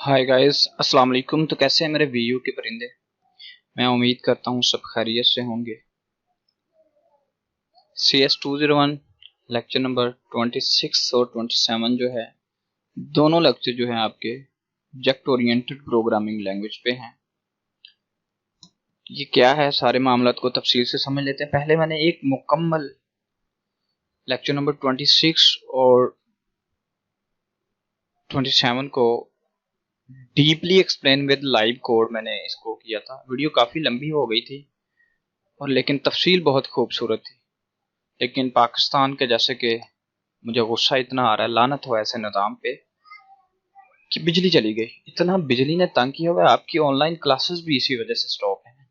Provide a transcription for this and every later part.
Hi guys, अस्सलाम वालेकुम। तो कैसे हैं मेरे वीयू के परिंदे। मैं उम्मीद करता हूँ सब खैरियत से होंगे। CS201 लेक्चर नंबर 26 और 27 जो है, दोनों लेक्चर जो है आपके ऑब्जेक्ट ओरिएंटेड प्रोग्रामिंग लैंग्वेज पे हैं। ये क्या है, सारे मामलात को तफसील से समझ लेते हैं। पहले मैंने एक मुकम्मल लेक्चर नंबर 26 और 27 को deeply explain with live code मैंने इसको किया था। वीडियो काफ़ी लंबी हो गई थी और लेकिन तफसील बहुत खूबसूरत थी। लेकिन पाकिस्तान के जैसे कि मुझे गुस्सा इतना आ रहा है, लानत हो ऐसे निज़ाम पे कि बिजली चली गई। इतना बिजली ने तंग किया हुआ है, आपकी ऑनलाइन क्लासेस भी इसी वजह से स्टॉप हैं।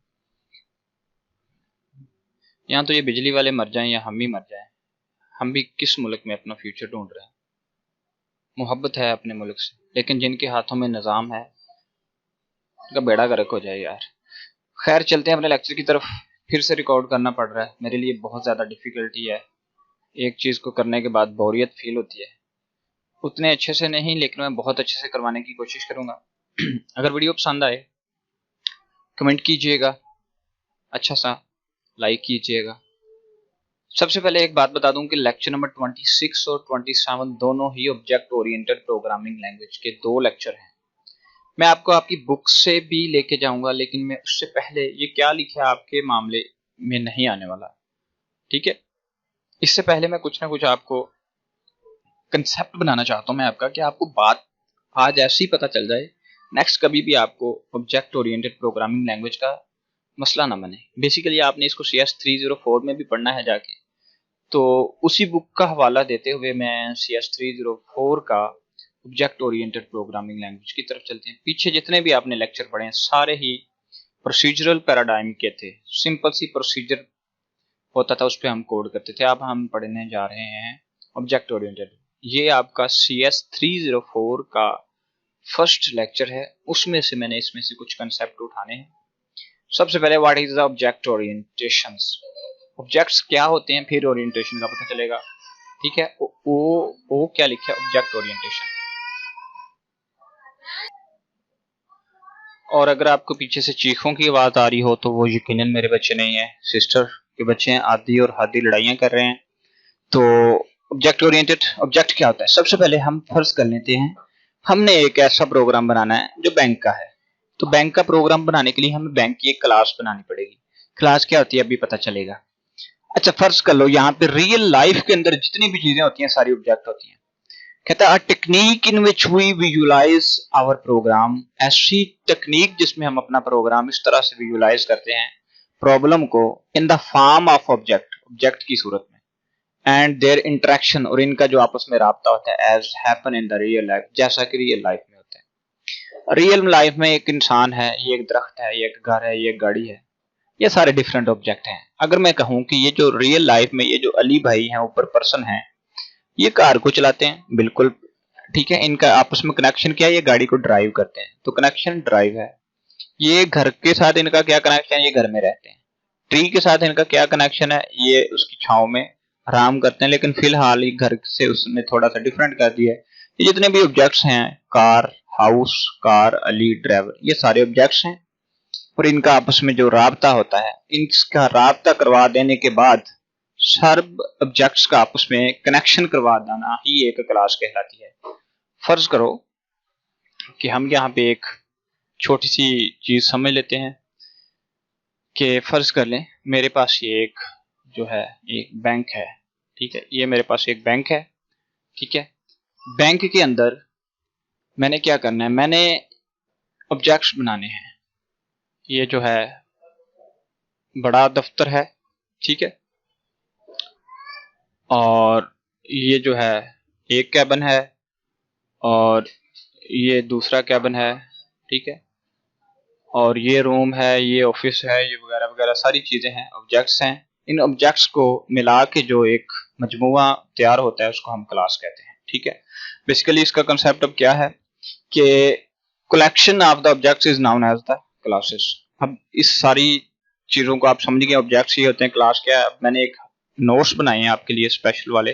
यहाँ तो ये बिजली वाले मर जाएं या हम ही मर जाएं, हम भी किस मुल्क में अपना फ्यूचर ढूंढ रहे हैं। मोहब्बत है अपने मुल्क से, लेकिन जिनके हाथों में निज़ाम है उनका बेड़ा गर्क हो जाए यार। खैर, चलते हैं अपने लेक्चर की तरफ। फिर से रिकॉर्ड करना पड़ रहा है, मेरे लिए बहुत ज़्यादा डिफ़िकल्टी है। एक चीज़ को करने के बाद बोरियत फील होती है। उतने अच्छे से नहीं, लेकिन मैं बहुत अच्छे से करवाने की कोशिश करूंगा। अगर वीडियो पसंद आए कमेंट कीजिएगा, अच्छा सा लाइक कीजिएगा। सबसे पहले एक बात बता दूं कि लेक्चर नंबर 26 और 27 दोनों ही ऑब्जेक्ट ओरिएंटेड प्रोग्रामिंग लैंग्वेज के दो लेक्चर हैं। मैं आपको आपकी बुक से भी लेके जाऊंगा, लेकिन मैं उससे पहले ये क्या लिखा है आपके मामले में नहीं आने वाला, ठीक है। इससे पहले मैं कुछ ना कुछ आपको कंसेप्ट बनाना चाहता हूं मैं आपका, कि आपको बात आज ऐसे ही पता चल जाए, नेक्स्ट कभी भी आपको ऑब्जेक्ट ओरिएंटेड प्रोग्रामिंग लैंग्वेज का मसला ना बने। बेसिकली आपने इसको CS304 में भी पढ़ना है जाके, तो उसी बुक का हवाला देते हुए मैं CS304 का ऑब्जेक्ट ओरिएंटेड प्रोग्रामिंग लैंग्वेज की तरफ चलते हैं। पीछे जितने भी आपने लेक्चर पढ़े हैं सारे ही प्रोसीजरल पैराडाइम के थे। सिंपल सी प्रोसीजर होता था, उस पर हम कोड करते थे। अब हम पढ़ने जा रहे हैं ऑब्जेक्ट ओरिएंटेड। ये आपका CS304 का फर्स्ट लेक्चर है, उसमें से मैंने इसमें से कुछ कंसेप्ट उठाने हैं। सबसे पहले what is the object orientations. Objects क्या होते हैं, फिर ओरिएंटेशन का पता चलेगा, ठीक है। ओ क्या लिखा है, ऑब्जेक्ट ओरिएंटेशन। और अगर आपको पीछे से चीखों की आवाज आ रही हो तो वो यकीनन मेरे बच्चे नहीं है, सिस्टर के बच्चे हैं। आदि और हादी लड़ाइयां कर रहे हैं। तो ऑब्जेक्ट ओरिएंटेड, ऑब्जेक्ट क्या होता है। सबसे पहले हम फर्ज कर लेते हैं हमने एक ऐसा प्रोग्राम बनाना है जो बैंक का है। तो बैंक का प्रोग्राम बनाने के लिए हमें बैंक की एक क्लास बनानी पड़ेगी। क्लास क्या होती है अभी पता चलेगा। अच्छा, फर्ज कर लो यहाँ पे रियल लाइफ के अंदर जितनी भी चीजें होती हैं सारी ऑब्जेक्ट होती हैं। कहता है technique in which we visualize our program, ऐसी टेक्निक जिसमें हम अपना प्रोग्राम इस तरह से विजुअलाइज करते हैं प्रॉब्लम को, in the form of object, object की सूरत में, एंड देयर इंटरेक्शन, और इनका जो आपस में राब्ता होता है, as happen in the real life, जैसा कि रियल लाइफ में होता है। रियल लाइफ में एक इंसान है, ये एक दरख्त है, ये एक घर है, ये एक गाड़ी है, ये सारे डिफरेंट ऑब्जेक्ट हैं। अगर मैं कहूं कि ये जो रियल लाइफ में ये जो अली भाई हैं ऊपर पर्सन है, ये कार को चलाते हैं, बिल्कुल ठीक है। इनका आपस में कनेक्शन क्या है, ये गाड़ी को ड्राइव करते हैं, तो कनेक्शन ड्राइव है। ये घर के साथ इनका क्या कनेक्शन है, ये घर में रहते हैं। ट्री के साथ इनका क्या कनेक्शन है, ये उसकी छांव में आराम करते हैं, लेकिन फिलहाल ये घर से उसने थोड़ा सा डिफरेंट कर दिया है। ये जितने भी ऑब्जेक्ट्स हैं, car, house, car, Ali, driver, ये सारे ऑब्जेक्ट्स हैं। और इनका आपस में जो राब्ता होता है, इनका राब्ता करवा देने के बाद सर्व ऑब्जेक्ट्स का आपस में कनेक्शन करवा देना ही एक क्लास कहलाती है। फर्ज करो कि हम यहाँ पे एक छोटी सी चीज समझ लेते हैं कि फर्ज कर लें मेरे पास ये एक जो है एक बैंक है, ठीक है। ये मेरे पास एक बैंक है, ठीक है। बैंक के अंदर मैंने क्या करना है, मैंने ऑब्जेक्ट्स बनाने हैं। ये जो है बड़ा दफ्तर है, ठीक है। और ये जो है एक कैबिन है, और ये दूसरा कैबिन है, ठीक है। और ये रूम है, ये ऑफिस है, ये वगैरह वगैरह सारी चीजें हैं, ऑब्जेक्ट्स हैं। इन ऑब्जेक्ट्स को मिला के जो एक मजमूआ तैयार होता है उसको हम क्लास कहते हैं, ठीक है। बेसिकली इसका कंसेप्ट अब क्या है कि collection of the objects is known as the classes. अब इस सारी चीजों को आप समझ गए, ऑब्जेक्ट्स ही होते हैं, क्लास क्या है। अब मैंने एक नोट्स बनाए हैं आपके लिए स्पेशल वाले,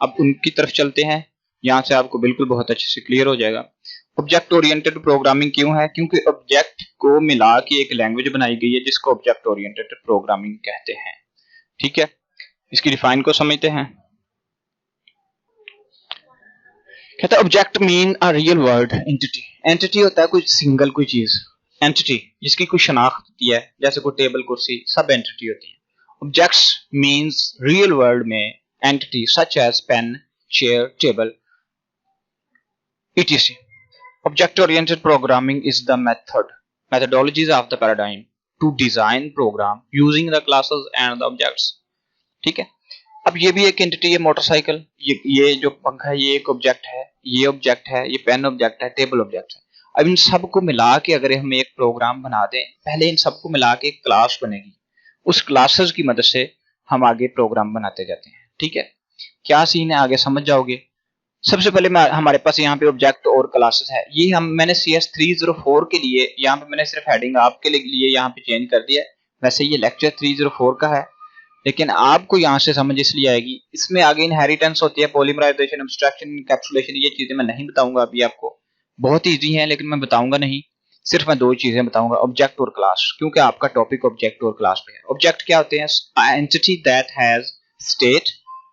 अब उनकी तरफ चलते हैं। यहाँ से आपको बिल्कुल बहुत अच्छे से क्लियर हो जाएगा। ऑब्जेक्ट ओरिएंटेड प्रोग्रामिंग क्यों है? क्योंकि ऑब्जेक्ट को मिला के एक लैंग्वेज बनाई गई है जिसको ऑब्जेक्ट ओरिएंटेड प्रोग्रामिंग कहते हैं। ठीक है, इसकी डिफाइन को समझते हैं। कहता है object mean a real world entity. Entity होता है कोई सिंगल कोई चीज, एंटिटी जिसकी कोई शनाख्त होती है, जैसे कोई टेबल कुर्सी, सब एंटिटी होती है। ऑब्जेक्ट्स मींस रियल वर्ल्ड में entity such as pen, chair, table, etc. Object oriented programming is the methodologies of the paradigm to design program using the classes and the objects। ठीक है, अब ये भी एक एंटिटी है, मोटरसाइकिल, ये जो पंखा है ये एक ऑब्जेक्ट है, ये ऑब्जेक्ट है, ये पेन ऑब्जेक्ट है, टेबल ऑब्जेक्ट है। अब इन सबको मिला के अगर हम एक प्रोग्राम बना दें, पहले इन सबको मिला के एक क्लास बनेगी, उस क्लासेस की मदद से हम आगे प्रोग्राम बनाते जाते हैं। ठीक है, क्या सीन है आगे समझ जाओगे। सबसे पहले हमारे पास यहाँ पे ऑब्जेक्ट और क्लासेस है। ये मैंने CS 304 के लिए यहाँ पे मैंने सिर्फ हेडिंग आपके लिए यहाँ पे चेंज कर दिया है। वैसे ये लेक्चर 304 का है, लेकिन आपको यहाँ से समझ इसलिए आएगी, इसमें आगे इनहेरिटेंस होती है, पॉलीमराइजेशन, एब्स्ट्रैक्शन, एनकैप्सुलेशन, ये चीजें मैं नहीं बताऊंगा अभी आपको, बहुत ईजी है लेकिन मैं बताऊंगा नहीं। सिर्फ मैं दो चीजें बताऊंगा, ऑब्जेक्ट और क्लास, क्योंकि आपका टॉपिक ऑब्जेक्ट और क्लास पे है। ऑब्जेक्ट क्या होते हैं? Entity that has state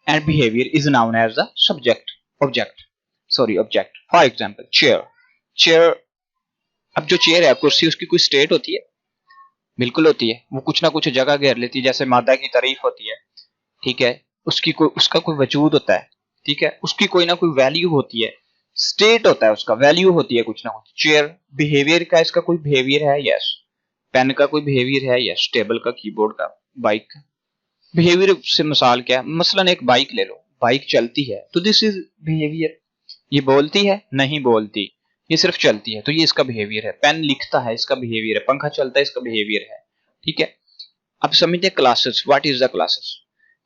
and behaviour is known as the subject object. For example chair. अब जो चेयर है कुर्सी, उसकी कोई स्टेट होती है? बिल्कुल होती है, वो कुछ ना कुछ जगह घेर लेती है, जैसे मादा की तारीफ होती है। ठीक है, उसका कोई वजूद होता है। ठीक है, उसकी कोई ना कोई वैल्यू होती है, स्टेट होता है उसका, वैल्यू होती है कुछ ना कुछ। चेयर बिहेवियर का, इसका कोई बिहेवियर है? यस। पेन का कोई बिहेवियर है? यस। टेबल का, कीबोर्ड का, बाइक का बिहेवियर से मिसाल क्या है? मसलन एक बाइक ले लो, बाइक चलती है तो दिस इज बिहेवियर। ये बोलती है? नहीं बोलती, ये सिर्फ चलती है, तो ये इसका बिहेवियर है। पेन लिखता है, इसका बिहेवियर है। पंखा चलता है, इसका बिहेवियर है। ठीक है, अब समझते हैं classes. What is the classes?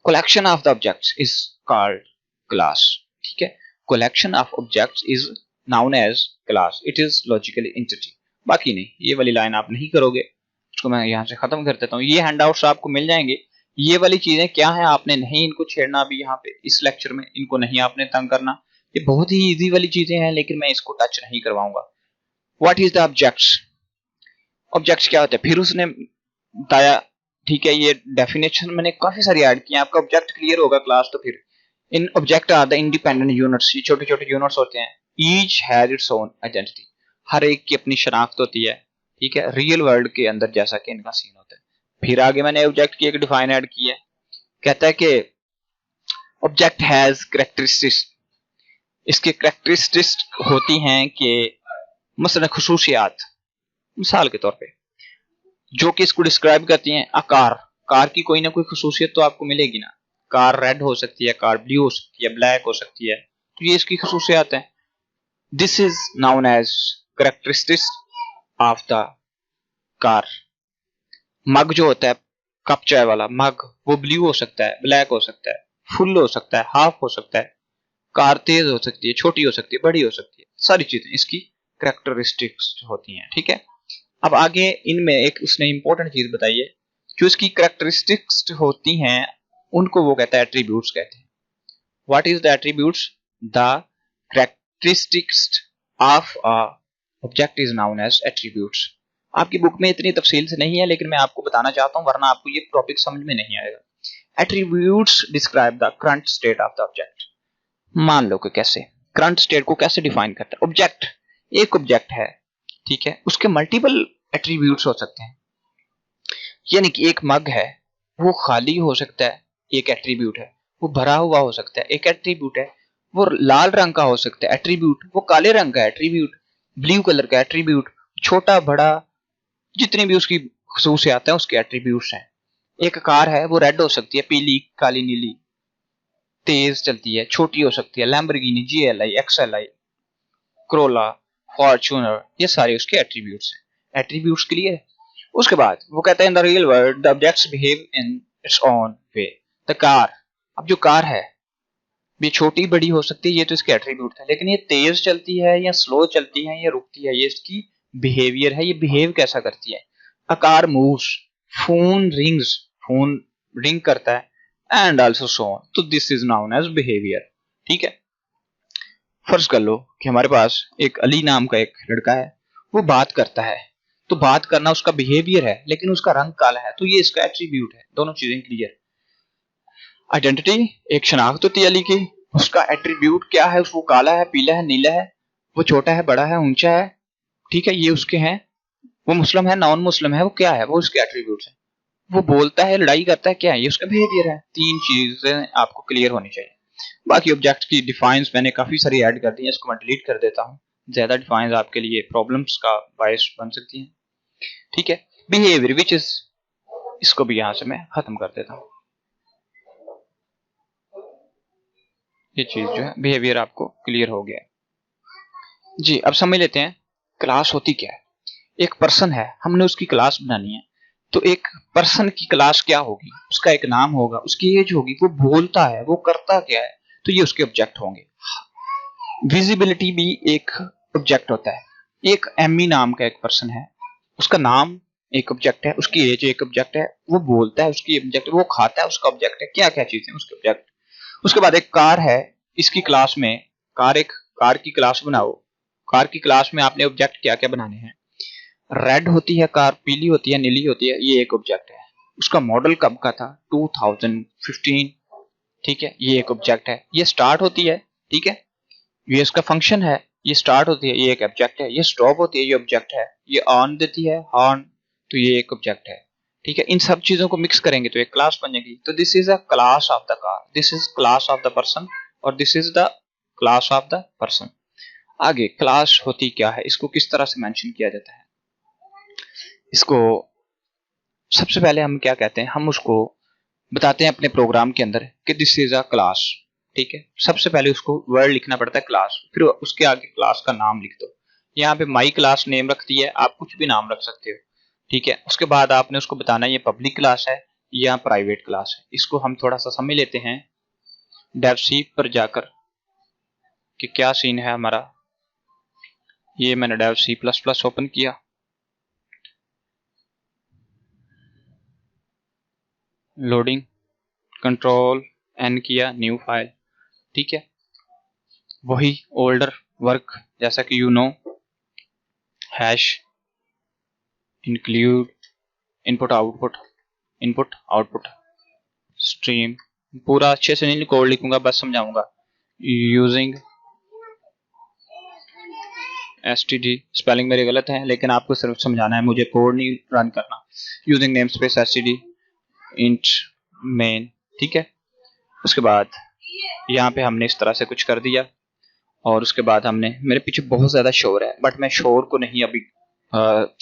collection of the objects is called class। ठीक है, collection of objects is known as class, it is logically entity। बाकी नहीं, ये वाली लाइन आप नहीं करोगे, उसको मैं यहाँ से खत्म कर देता हूँ। ये हैंडआउट्स आपको मिल जाएंगे, ये वाली चीजें क्या है आपने नहीं इनको छेड़ना अभी यहाँ पे इस लेक्चर में, इनको नहीं आपने तंग करना। ये बहुत ही इजी वाली चीजें हैं लेकिन मैं इसको टच नहीं करवाऊंगा। What is the objects? Objects क्या होते हैं? फिर उसने बताया, ठीक है, ये डेफिनेशन मैंने काफी सारी ऐड की है, आपका ऑब्जेक्ट क्लियर होगा क्लास। तो फिर इन object are the independent units, ये छोटे छोटे यूनिट्स होते हैं। Each has its own identity, हर एक की अपनी शनाख्त होती है। ठीक है, रियल वर्ल्ड के अंदर जैसा कि इनका सीन होता है। फिर आगे मैंने ऑब्जेक्ट की एक डिफाइन ऐड की है, कहता है कि ऑब्जेक्ट हैज कैरेक्टरिस्टिक्स, इसके कैरेक्टरिस्टिक्स होती हैं कि मसलन खुसूसियात, मिसाल के तौर पे जो कि इसको डिस्क्राइब करती हैं। कार की कोई ना कोई खुसूसियत तो आपको मिलेगी ना, कार रेड हो सकती है, कार ब्लू हो सकती है, ब्लैक हो सकती है, तो ये इसकी खुसूसियात हैं। This is known as characteristics of the car. मग जो होता है, कप चाय वाला मग, वो ब्लू हो सकता है, ब्लैक हो सकता है, फुल हो सकता है, हाफ हो सकता है। कार तेज हो सकती है, छोटी हो सकती है, बड़ी हो सकती है, सारी चीजें इसकी कैरेक्टरिस्टिक्स होती हैं। ठीक है, अब आगे इनमें एक उसने इंपॉर्टेंट चीज बताई है, जो इसकी कैरेक्टरिस्टिक्स होती हैं उनको वो कहता है एट्रीब्यूट्स कहते हैं। What is the attributes? The characteristics of a object is known as attributes. आपकी बुक में इतनी तफसील से नहीं है लेकिन मैं आपको बताना चाहता हूं, वरना आपको ये टॉपिक समझ में नहीं आएगा। Attributes describe the current state of the object. मान लो कि कैसे करंट स्टेट को कैसे डिफाइन करता है। ऑब्जेक्ट एक ऑब्जेक्ट है, ठीक है, उसके मल्टीपल एट्रीब्यूट्स हो सकते हैं। यानी कि एक मग है, वो खाली हो सकता है, एक एट्रीब्यूट है। वो भरा हुआ हो सकता है, एक एट्रीब्यूट है। वो लाल रंग का हो सकता है, एट्रीब्यूट। वो काले रंग का एट्रीब्यूट, ब्लू कलर का एट्रीब्यूट, छोटा बड़ा जितनी भी उसकी खसूसियात हैं उसके एट्रीब्यूट्स हैं। एक कार है, वो रेड हो सकती है, पीली, काली, नीली, तेज चलती है, छोटी हो सकती है, Lamborghini, GLI, XLI, Corolla, Fortuner, ये सारे उसके एट्रीब्यूट्स हैं। Attributes clear? उसके बाद वो कहता है इन the real world the objects behave in its own way. The car, अब जो कार है ये छोटी बड़ी हो सकती है, ये तो इसके एट्रीब्यूट है, लेकिन ये तेज चलती है या स्लो चलती है या रुकती है, ये इसकी बिहेवियर है। ये बिहेव कैसा करती है? A car moves, phone rings, phone ring करता है, एंड आल्सो सो ऑन, तो this is known as behaviour. ठीक है, फर्ज कर लो कि हमारे पास एक अली नाम का एक लड़का है, वो बात करता है, तो बात करना उसका बिहेवियर है, लेकिन उसका रंग काला है, तो ये इसका एट्रीब्यूट है। दोनों चीजें क्लियर। आइडेंटिटी एक शनाख्त होती है अली की, उसका एट्रीब्यूट क्या है, वो काला है, पीला है, नीला है, वो छोटा है, बड़ा है, ऊंचा है, ठीक है, ये उसके हैं। वो मुस्लिम है, नॉन मुस्लिम है, वो क्या है, वो उसके एट्रीब्यूट्स हैं। वो बोलता है, लड़ाई करता है, क्या है, ये उसका बिहेवियर है। तीन चीजें आपको क्लियर होनी चाहिए। बाकी ऑब्जेक्ट की डिफाइंस मैंने काफी सारी ऐड कर दी है, इसको मैं डिलीट कर देता हूँ। ज्यादा डिफाइंस आपके लिए प्रॉब्लम्स का बायस बन सकती हैं, ठीक है। बिहेवियर विच इज, इसको भी यहां से मैं खत्म कर देता हूँ। ये चीज जो है बिहेवियर आपको क्लियर हो गया जी। अब समझ लेते हैं क्लास होती क्या है। एक पर्सन है, हमने उसकी क्लास बनानी है, तो एक पर्सन की क्लास क्या होगी, उसका एक नाम होगा, उसकी एज होगी, वो बोलता है, वो करता क्या है, तो ये उसके ऑब्जेक्ट होंगे। विजिबिलिटी भी एक ऑब्जेक्ट होता है। एक एमी नाम का एक पर्सन है, उसका नाम एक ऑब्जेक्ट है, उसकी एज एक ऑब्जेक्ट है, वो बोलता है, उसकी ऑब्जेक्ट, वो खाता है, उसका ऑब्जेक्ट है। क्या क्या चीजें उसके ऑब्जेक्ट। उसके बाद एक कार है, इसकी क्लास में एक कार की क्लास बनाओ। कार की क्लास में आपने ऑब्जेक्ट क्या क्या बनाने हैं। रेड होती है कार, पीली होती है, नीली होती है, ये एक ऑब्जेक्ट है। उसका मॉडल कब का था, 2015, ठीक है, ये एक ऑब्जेक्ट है। ये स्टार्ट होती है, ठीक है, ये इसका फंक्शन है। ये स्टार्ट होती है, ये एक ऑब्जेक्ट है। ये स्टॉप होती है, ये ऑब्जेक्ट है। ये ऑन देती है, हॉर्न, तो ये एक ऑब्जेक्ट है, ठीक है। इन सब चीजों को मिक्स करेंगे तो एक क्लास बन जाएगी। तो this is a class of the car, this is class of the person, और this is the class of the person. आगे क्लास होती क्या है, इसको किस तरह से मेंशन किया जाता है। इसको सबसे पहले हम क्या कहते हैं, हम उसको बताते हैं अपने प्रोग्राम के अंदर कि दिस इज अ क्लास, ठीक है। सबसे पहले उसको वर्ड लिखना पड़ता है क्लास, फिर उसके आगे क्लास का नाम लिख दो। यहाँ पे माई क्लास नेम रखती है, आप कुछ भी नाम रख सकते हो, ठीक है। उसके बाद आपने उसको बताना ये पब्लिक क्लास है या प्राइवेट क्लास है। इसको हम थोड़ा सा समझ लेते हैं डेव सी पर जाकर कि क्या सीन है हमारा। ये मैंने Dev C plus plus open किया, लोडिंग, कंट्रोल एन किया, न्यू फाइल, ठीक है। वही ओल्डर वर्क जैसा कि you know, hash include input output, input output stream. पूरा अच्छे से नहीं कोड लिखूंगा, बस समझाऊंगा। यूजिंग std, स्पेलिंग मेरे गलत है, लेकिन आपको सिर्फ समझाना है, मुझे कोड नहीं रन करना। Using name space std int main, ठीक है। उसके बाद यहाँ पे हमने इस तरह से कुछ कर दिया, और उसके बाद हमने, मेरे पीछे बहुत ज्यादा शोर है, बट मैं शोर को नहीं अभी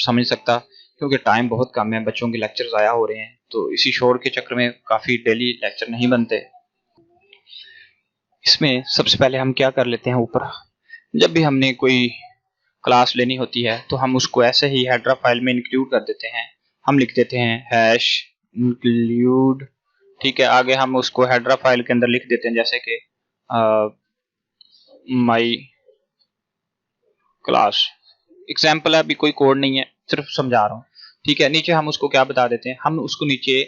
समझ सकता, क्योंकि टाइम बहुत कम है, बच्चों के लेक्चर आया हो रहे हैं, तो इसी शोर के चक्कर में काफी डेली लेक्चर नहीं बनते। इसमें सबसे पहले हम क्या कर लेते हैं, ऊपर जब भी हमने कोई क्लास लेनी होती है तो हम उसको ऐसे ही हेडर फाइल में इंक्लूड कर देते हैं। हम लिख देते हैं हैश इंक्लूड, ठीक है। आगे हम उसको हेडर फाइल के अंदर लिख देते हैं, जैसे कि माई क्लास। एग्जाम्पल है, अभी कोई कोड नहीं है, सिर्फ समझा रहा हूँ, ठीक है। नीचे हम उसको क्या बता देते हैं, हम उसको नीचे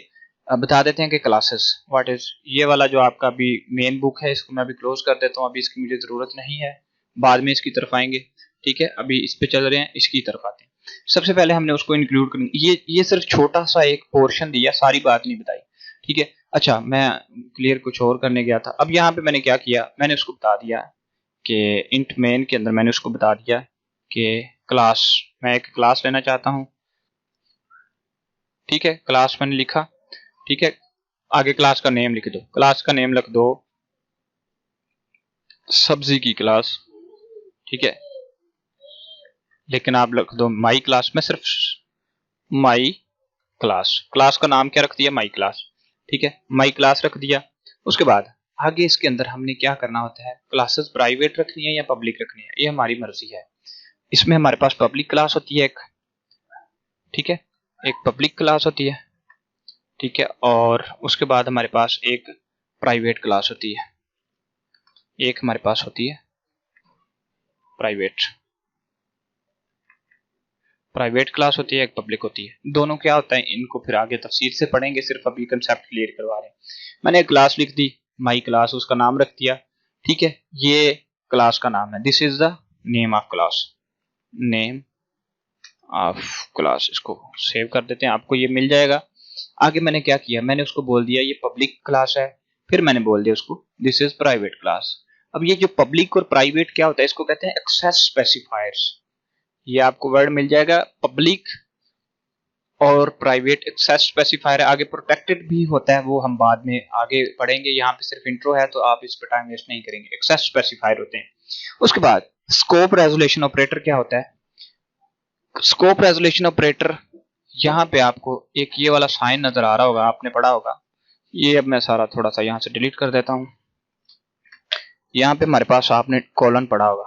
बता देते हैं कि क्लासेस व्हाट इज। ये वाला जो आपका अभी मेन बुक है, इसको मैं अभी क्लोज कर देता हूँ, अभी इसकी मुझे जरूरत नहीं है, बाद में इसकी तरफ आएंगे, ठीक है। अभी इस पे चल रहे हैं, इसकी तरफ आते हैं। सबसे पहले हमने उसको इंक्लूड कर, ये सिर्फ छोटा सा एक पोर्शन दिया, सारी बात नहीं बताई, ठीक है। अच्छा, मैं क्लियर कुछ और करने गया था। अब यहाँ पे मैंने क्या किया, मैंने उसको बता दिया कि इंट मेन के अंदर मैंने उसको बता दिया कि क्लास, मैं एक क्लास लेना चाहता हूँ, ठीक है। क्लास मैंने लिखा, ठीक है। आगे क्लास का नेम लिख दो, क्लास का नेम लिख दो सब्जी की क्लास, ठीक है। लेकिन आप लिख दो माई क्लास में, सिर्फ माई क्लास, क्लास का नाम क्या रख दिया, माई क्लास, ठीक है। माई क्लास रख दिया। उसके बाद आगे इसके अंदर हमने क्या करना होता है, क्लासेस प्राइवेट रखनी है या पब्लिक रखनी है, ये हमारी मर्जी है। इसमें हमारे पास पब्लिक क्लास होती है एक, ठीक है, एक पब्लिक क्लास होती है, ठीक है। और उसके बाद हमारे पास एक प्राइवेट क्लास होती है, एक हमारे पास होती है प्राइवेट, प्राइवेट क्लास होती है, एक पब्लिक होती है। दोनों क्या होता है, इनको फिर आगे तफसील से पढ़ेंगे, सिर्फ अभी कंसेप्ट क्लियर करवा रहे हैं। मैंने एक क्लास लिख दी माई क्लास, उसका नाम रख दिया, ठीक है। ये क्लास का नाम है, this is the name of class, name of class. इसको सेव कर देते हैं, आपको ये मिल जाएगा। आगे मैंने क्या किया, मैंने उसको बोल दिया ये पब्लिक क्लास है, फिर मैंने बोल दिया उसको दिस इज प्राइवेट क्लास। अब ये जो पब्लिक और प्राइवेट क्या होता है, इसको कहते हैं एक्सेस स्पेसिफायर्स। ये आपको वर्ड मिल जाएगा, पब्लिक और प्राइवेट एक्सेस स्पेसिफायर। आगे प्रोटेक्टेड भी होता है, वो हम बाद में आगे पढ़ेंगे, यहाँ पे सिर्फ इंट्रो है तो आप इस पर टाइम वेस्ट नहीं करेंगे। एक्सेस स्पेसिफायर होते हैं। उसके बाद स्कोप रेजोल्यूशन ऑपरेटर क्या होता है, स्कोप रेजोल्यूशन ऑपरेटर, यहाँ पे आपको एक ये वाला साइन नजर आ रहा होगा, आपने पढ़ा होगा। ये अब मैं सारा थोड़ा सा यहाँ से डिलीट कर देता हूँ। यहाँ पे हमारे पास आपने कोलन पढ़ा होगा,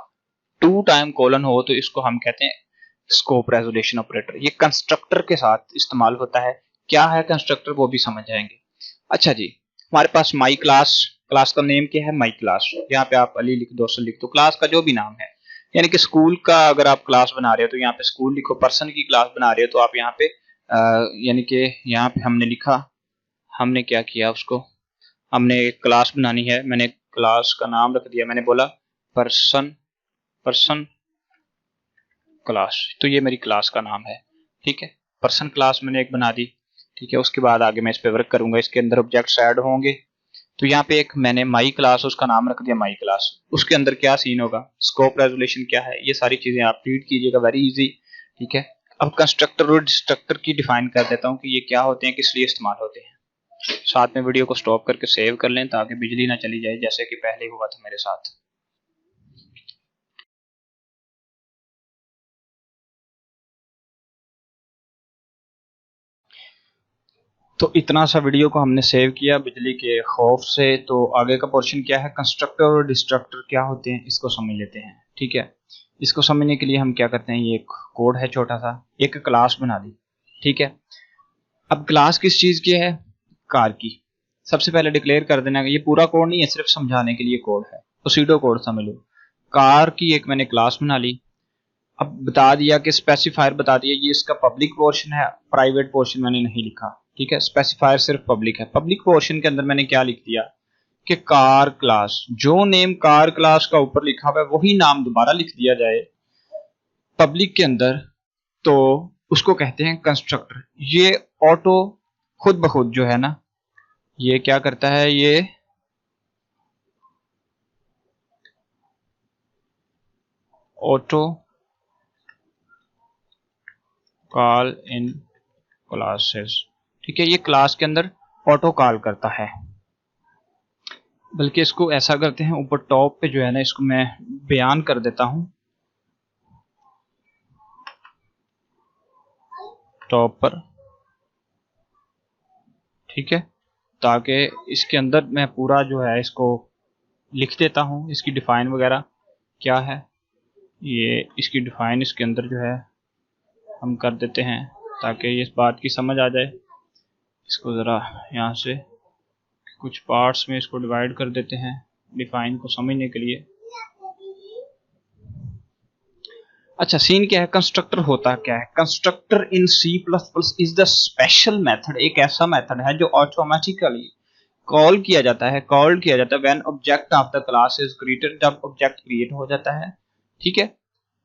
2 टाइम कोलन हो तो इसको हम कहते हैं स्कोप रेजोल्यूशन ऑपरेटर। ये कंस्ट्रक्टर के साथ इस्तेमाल होता है। क्या है कंस्ट्रक्टर वो भी समझ जाएंगे। अच्छा जी, हमारे पास माई क्लास, क्लास का नेम क्या है, माई क्लास। यहाँ पे आप अली लिख दो, असल लिख दो, क्लास का जो भी नाम है। यानी कि स्कूल का अगर आप क्लास बना रहे हो तो यहाँ पे स्कूल लिखो, पर्सन की क्लास बना रहे हो तो आप यहाँ पे यानी कि यहाँ पे हमने लिखा, हमने क्या किया, उसको हमने एक क्लास बनानी है, मैंने क्लास का नाम रख दिया, मैंने बोला पर्सन, पर्सन क्लास। तो ये मेरी क्लास का नाम है, ठीक है। पर्सन क्लास मैंने एक बना दी, ठीक है। उसके बाद आगे मैं इस पे वर्क करूंगा, इसके अंदर ऑब्जेक्ट्स ऐड होंगे। तो यहाँ पे एक मैंने माई क्लास, उसका नाम रख दिया माई क्लास। उसके अंदर क्या सीन होगा, स्कोप रेजोल्यूशन क्या है, ये सारी चीजें आप रीड कीजिएगा, वेरी इजी, ठीक है। अब कंस्ट्रक्टर और डिस्ट्रक्टर की डिफाइन कर देता हूँ कि ये क्या होते हैं, किस लिए इस्तेमाल होते हैं। साथ में वीडियो को स्टॉप करके सेव कर लें ताकि बिजली ना चली जाए जैसे कि पहले हुआ था मेरे साथ। तो इतना सा वीडियो को हमने सेव किया बिजली के खौफ से। तो आगे का पोर्शन क्या है, कंस्ट्रक्टर और डिस्ट्रक्टर क्या होते हैं, इसको समझ लेते हैं, ठीक है। इसको समझने के लिए हम क्या करते हैं, ये एक कोड है छोटा सा, एक क्लास बना दी, ठीक है। अब क्लास किस चीज की है, कार की। सबसे पहले डिक्लेयर कर देना, ये पूरा कोड नहीं है, सिर्फ समझाने के लिए कोड है, तो सीडो कोड समझ लो। कार की एक मैंने क्लास बना ली। अब बता दिया कि स्पेसिफायर बता दिया, ये इसका पब्लिक पोर्शन है, प्राइवेट पोर्शन मैंने नहीं लिखा, ठीक है। स्पेसिफायर सिर्फ पब्लिक है। पब्लिक पोर्शन के अंदर मैंने क्या लिख दिया कि कार क्लास, जो नेम कार क्लास का ऊपर लिखा हुआ है वही नाम दोबारा लिख दिया जाए पब्लिक के अंदर, तो उसको कहते हैं कंस्ट्रक्टर। ये ऑटो खुद ब खुद जो है ना, ये क्या करता है, ये ऑटो कॉल इन क्लासेस, ठीक है। ये क्लास के अंदर ऑटो कॉल करता है। बल्कि इसको ऐसा करते हैं, ऊपर टॉप पे जो है ना, इसको मैं बयान कर देता हूं टॉप पर, ठीक है, ताकि इसके अंदर मैं पूरा जो है इसको लिख देता हूं। इसकी डिफाइन वगैरह क्या है, ये इसकी डिफाइन इसके अंदर जो है हम कर देते हैं ताकि इस बात की समझ आ जाए। इसको ज़रा यहाँ से कुछ पार्ट्स में इसको डिवाइड कर देते हैं डिफाइन को समझने के लिए। अच्छा, सीन क्या है, कंस्ट्रक्टर होता क्या है, constructor in C plus plus is the special method, एक ऐसा मेथड है जो ऑटोमेटिकली कॉल किया जाता है, कॉल्ड किया जाता है when object of the class is created, जब ऑब्जेक्ट क्रिएट हो जाता है, ठीक है।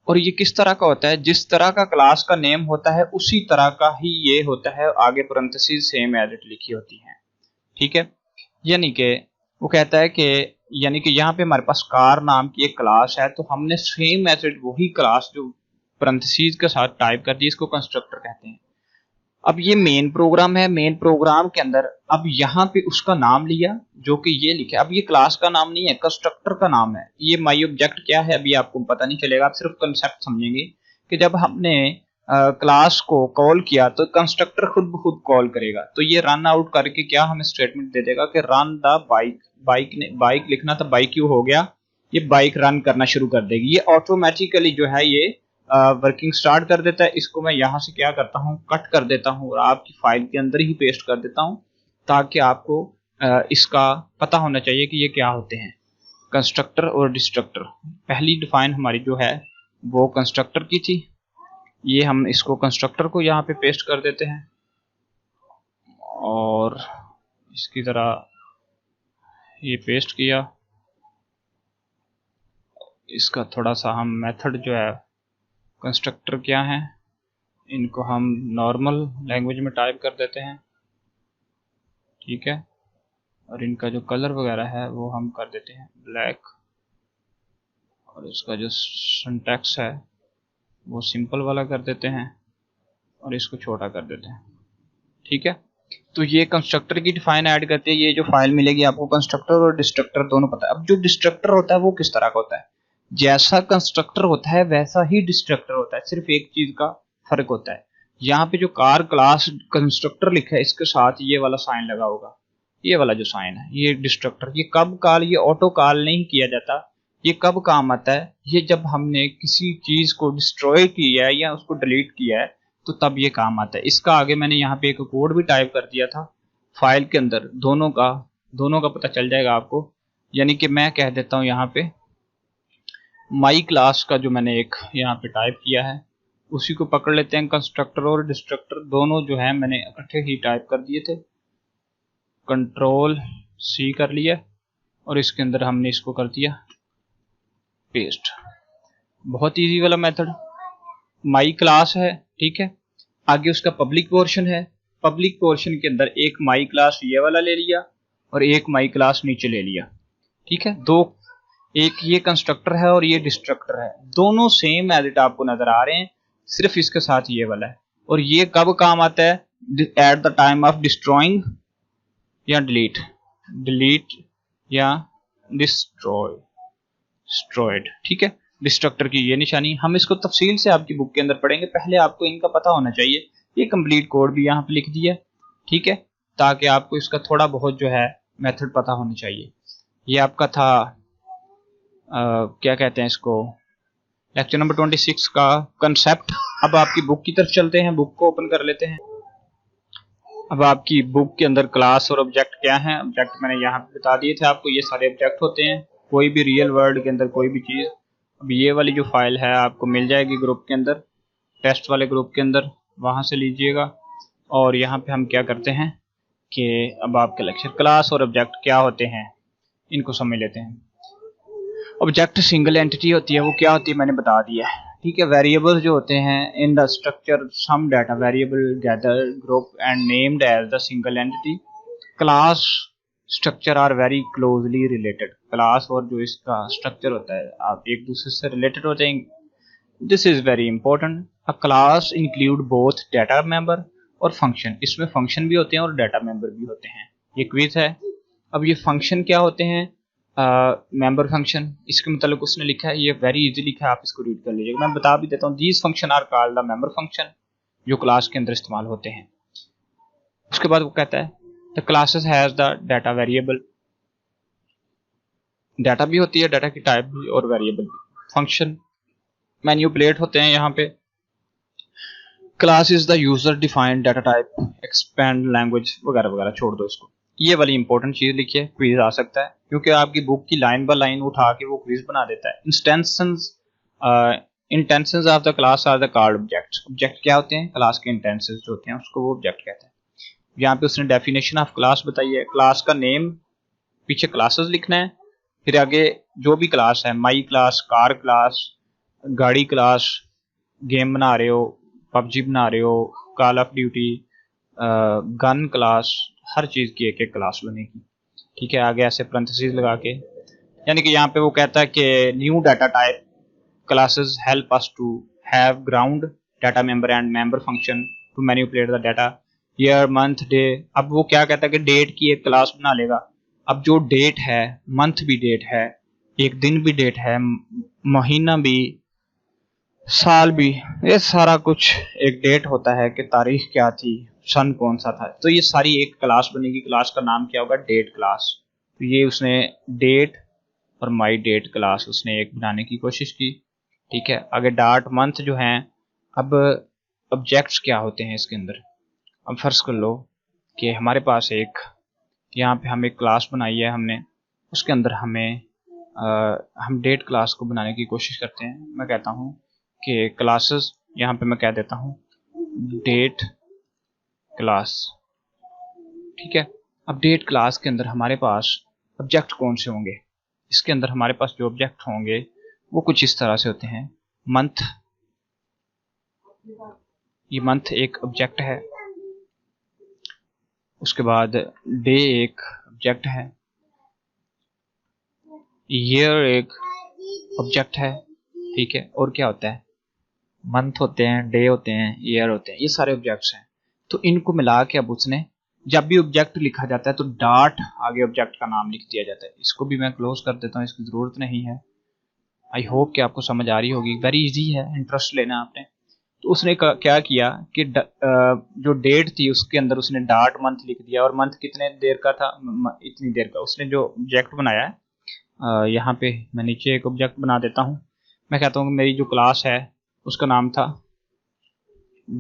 और ये किस तरह का होता है, जिस तरह का क्लास का नेम होता है उसी तरह का ही ये होता है, आगे पैरेंथेसिस सेम एज इट लिखी होती है, ठीक है। यानी कि वो कहता है कि यानी कि यहाँ पे हमारे पास कार नाम की एक क्लास है, तो हमने सेम एज इट वही क्लास जो पैरेंथेसिस के साथ टाइप कर दी, इसको कंस्ट्रक्टर कहते हैं। अब ये मेन प्रोग्राम है, मेन प्रोग्राम के अंदर अब यहाँ पे उसका नाम लिया जो कि ये लिखा। अब ये क्लास का नाम नहीं है, कंस्ट्रक्टर का नाम है। ये माई ऑब्जेक्ट क्या है अभी आपको पता नहीं चलेगा, आप सिर्फ कंसेप्ट समझेंगे कि जब हमने क्लास को कॉल किया तो कंस्ट्रक्टर खुद ब खुद कॉल करेगा। तो ये रन आउट करके क्या हमें स्टेटमेंट दे देगा कि रन द बाइक, बाइक ने बाइक लिखना था, बाइक क्यों हो गया, ये बाइक रन करना शुरू कर देगी। ये ऑटोमेटिकली जो है ये वर्किंग स्टार्ट कर देता है। इसको मैं यहाँ से क्या करता हूँ, कट कर देता हूँ और आपकी फाइल के अंदर ही पेस्ट कर देता हूँ ताकि आपको इसका पता होना चाहिए कि ये क्या होते हैं, कंस्ट्रक्टर और डिस्ट्रक्टर। पहली डिफाइन हमारी जो है वो कंस्ट्रक्टर की थी, ये हम इसको कंस्ट्रक्टर को यहाँ पे पेस्ट कर देते हैं और इसकी तरह ये पेस्ट किया इसका थोड़ा सा हम मेथड जो है, कंस्ट्रक्टर क्या है, इनको हम नॉर्मल लैंग्वेज में टाइप कर देते हैं, ठीक है। और इनका जो कलर वगैरह है वो हम कर देते हैं ब्लैक, और इसका जो सिंटैक्स है वो सिंपल वाला कर देते हैं, और इसको छोटा कर देते हैं, ठीक है। तो ये कंस्ट्रक्टर की डिफाइन ऐड करते हैं। ये जो फाइल मिलेगी आपको, कंस्ट्रक्टर और डिस्ट्रक्टर दोनों पता है। अब जो डिस्ट्रक्टर होता है वो किस तरह का होता है, जैसा कंस्ट्रक्टर होता है वैसा ही डिस्ट्रक्टर होता है, सिर्फ एक चीज का फर्क होता है। यहाँ पे जो कार क्लास कंस्ट्रक्टर लिखा है इसके साथ ये वाला साइन लगा होगा, ये वाला जो साइन है ये डिस्ट्रक्टर। ये कब कॉल, ये ऑटो कॉल नहीं किया जाता। ये कब काम आता है, ये जब हमने किसी चीज को डिस्ट्रॉय किया है या उसको डिलीट किया है तो तब ये काम आता है। इसका आगे मैंने यहाँ पे एक कोड भी टाइप कर दिया था फाइल के अंदर, दोनों का पता चल जाएगा आपको। यानी कि मैं कह देता हूँ यहाँ पे माई क्लास का जो मैंने एक यहाँ पे टाइप किया है उसी को पकड़ लेते हैं। कंस्ट्रक्टर और डिस्ट्रक्टर दोनों जो है मैंने इकट्ठे ही टाइप कर दिए थे, कंट्रोल सी कर लिया, और इसके अंदर हमने इसको कर दिया पेस्ट। बहुत इजी वाला मेथड। माई क्लास है, ठीक है, आगे उसका पब्लिक पोर्शन है। पब्लिक पोर्शन के अंदर एक माई क्लास ये वाला ले लिया और एक माई क्लास नीचे ले लिया, ठीक है। दो, एक ये कंस्ट्रक्टर है और ये डिस्ट्रक्टर है, दोनों सेम एज इट आपको नजर आ रहे हैं, सिर्फ इसके साथ ये वाला है। और ये कब काम आता है, at the time of destroying या डिलीट या डिस्ट्रॉयड, ठीक है। डिस्ट्रक्टर की ये निशानी, हम इसको तफसील से आपकी बुक के अंदर पढ़ेंगे, पहले आपको इनका पता होना चाहिए। ये कंप्लीट कोड भी यहाँ पे लिख दिया, ठीक है, ताकि आपको इसका थोड़ा बहुत जो है मेथड पता होना चाहिए। ये आपका था क्या कहते हैं इसको, लेक्चर नंबर 26 का कंसेप्ट। अब आपकी बुक की तरफ चलते हैं, बुक को ओपन कर लेते हैं। अब आपकी बुक के अंदर क्लास और ऑब्जेक्ट क्या है, ऑब्जेक्ट मैंने यहाँ पे बता दिए थे आपको, ये सारे ऑब्जेक्ट होते हैं, कोई भी रियल वर्ल्ड के अंदर कोई भी चीज़। अब ये वाली जो फाइल है आपको मिल जाएगी ग्रुप के अंदर, टेस्ट वाले ग्रुप के अंदर, वहाँ से लीजिएगा। और यहाँ पे हम क्या करते हैं कि अब आपके लेक्चर क्लास और ऑब्जेक्ट क्या होते हैं इनको समझ लेते हैं। ऑब्जेक्ट सिंगल एंटिटी होती है, वो क्या होती है मैंने बता दिया है, ठीक है। वेरिएबल्स जो होते हैं in the structure some data variable gather group and named as the single entity. Class structure are very closely related. Class और जो इसका स्ट्रक्चर होता है आप एक दूसरे से रिलेटेड हो जाएंगे। This is very important. A class include both data member और फंक्शन। इसमें फंक्शन भी होते हैं और डाटा मेंबर भी होते हैं। ये क्विज है। अब ये फंक्शन क्या होते हैं, मेंबर फंक्शन, इसके मतलब उसने लिखा है, ये वेरी इजी लिखा है, आप इसको रीड कर लीजिएगा। मैं बता भी देता हूँ, these function are called the member function, जो क्लास के अंदर इस्तेमाल होते हैं। उसके बाद वो कहता है the classes has the data variable, data भी होती है, डाटा की टाइप भी और वेरिएबल भी। फंक्शन मैन्युपुलेट होते हैं यहाँ पे। Class is the user defined data type, expand language वगैरह वगैरह, छोड़ दो इसको। ये वाली इंपॉर्टेंट चीज लिखिए, क्विज आ सकता है क्योंकि आपकी बुक की लाइन बाय लाइन उठा के वो क्विज बना देता है। Intentions of the class are the called objects. Object क्या होते हैं, क्लास के इंटेंशंस जो होते हैं उसको वो ऑब्जेक्ट कहते हैं। यहाँ पे उसने डेफिनेशन ऑफ क्लास बताई है, क्लास का नेम, पीछे क्लासेस लिखना है, फिर आगे जो भी क्लास है, माई क्लास, कार क्लास, गाड़ी क्लास, गेम बना रहे हो, पबजी बना रहे हो, call of duty, gun class, हर चीज की एक एक क्लास बनेगी, ठीक है। आगे ऐसे पैरेंथेसिस लगा के, यानी कि यहाँ पे वो कहता है कि new data type classes help us to have ground data member and member function to manipulate the data, year month day. अब वो क्या कहता है कि डेट की एक क्लास बना लेगा। अब जो डेट है, मंथ भी डेट है, एक दिन भी डेट है, महीना भी, साल भी, ये सारा कुछ एक डेट होता है कि तारीख क्या थी, सन कौन सा था। तो ये सारी एक क्लास बनेगी, क्लास का नाम क्या होगा, डेट क्लास। तो ये उसने डेट और माई डेट क्लास उसने एक बनाने की कोशिश की, ठीक है। आगे डाट मंथ जो हैं। अब ऑब्जेक्ट्स क्या होते हैं इसके अंदर, अब फर्ज कर लो कि हमारे पास एक, यहाँ पे हम एक क्लास बनाई है हमने, उसके अंदर हमें हम डेट क्लास को बनाने की कोशिश करते हैं। मैं कहता हूँ कि क्लासेस, यहाँ पे मैं कह देता हूँ डेट क्लास, ठीक है। अब डेट क्लास के अंदर हमारे पास ऑब्जेक्ट कौन से होंगे, इसके अंदर हमारे पास जो ऑब्जेक्ट होंगे वो कुछ इस तरह से होते हैं। मंथ, ये मंथ एक ऑब्जेक्ट है। उसके बाद डे एक ऑब्जेक्ट है। ईयर एक ऑब्जेक्ट है। ठीक है, और क्या होता है, मंथ होते हैं, डे होते हैं, ईयर होते हैं, ये सारे ऑब्जेक्ट्स हैं। तो इनको मिला के अब उसने, जब भी ऑब्जेक्ट लिखा जाता है तो डॉट आगे ऑब्जेक्ट का नाम लिख दिया जाता है। इसको भी मैं क्लोज कर देता हूँ, इसकी जरूरत नहीं है। आई होप कि आपको समझ आ रही होगी, वेरी इजी है, इंटरेस्ट लेना आपने। तो उसने क्या किया कि जो डेट थी उसके अंदर उसने डॉट मंथ लिख दिया, और मंथ कितने देर का था, इतनी देर का। उसने जो ऑब्जेक्ट बनाया है, यहाँ पे मैं नीचे एक ऑब्जेक्ट बना देता हूँ। मैं कहता हूँ कि मेरी जो क्लास है उसका नाम था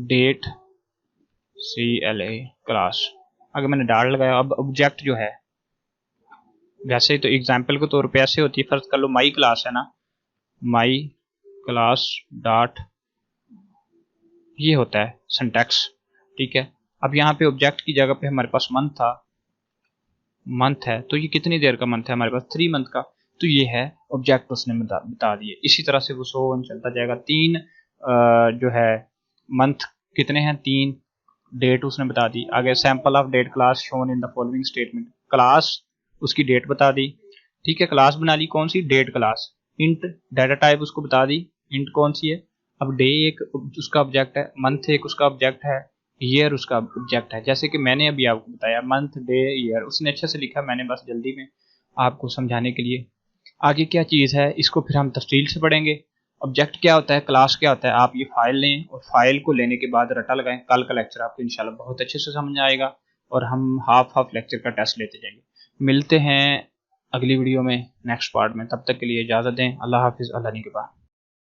डेट CLA क्लास। अगर मैंने डॉट लगाया, अब ऑब्जेक्ट जो है, वैसे ही तो एग्जाम्पल के तौर पे ऐसे होती है, फर्ज कर लो माई क्लास है ना, माई क्लास डॉट, ये होता है सिंटैक्स। ठीक है, अब यहाँ पे ऑब्जेक्ट की जगह पे हमारे पास मंथ था, मंथ है, तो ये कितनी देर का मंथ है हमारे पास, 3 मंथ का। तो ये है ऑब्जेक्ट उसने बता दिए। इसी तरह से वो सो वन चलता जाएगा। 3 जो है मंथ कितने हैं, 3, डेट उसने बता दी। आगे sample of date class shown in the following statement, class उसकी डेट बता दी। ठीक है, क्लास बना ली कौन सी, date class. Int data type उसको बता दी, इंट कौन सी है। अब डे एक उसका ऑब्जेक्ट है, मंथ एक उसका ऑब्जेक्ट है, ईयर उसका ऑब्जेक्ट है। जैसे कि मैंने अभी आपको बताया मंथ डे ईयर, उसने अच्छे से लिखा, मैंने बस जल्दी में आपको समझाने के लिए। आगे क्या चीज़ है, इसको फिर हम तफसील से पढ़ेंगे। ऑब्जेक्ट क्या होता है, क्लास क्या होता है। आप ये फाइल लें और फाइल को लेने के बाद रटा लगाएं। कल का लेक्चर आपको इंशाल्लाह बहुत अच्छे से समझ आएगा, और हम हाफ लेक्चर का टेस्ट लेते जाएंगे। मिलते हैं अगली वीडियो में, नेक्स्ट पार्ट में। तब तक के लिए इजाज़त दें। अल्लाह हाफिज़, अल्लाह निगहबान।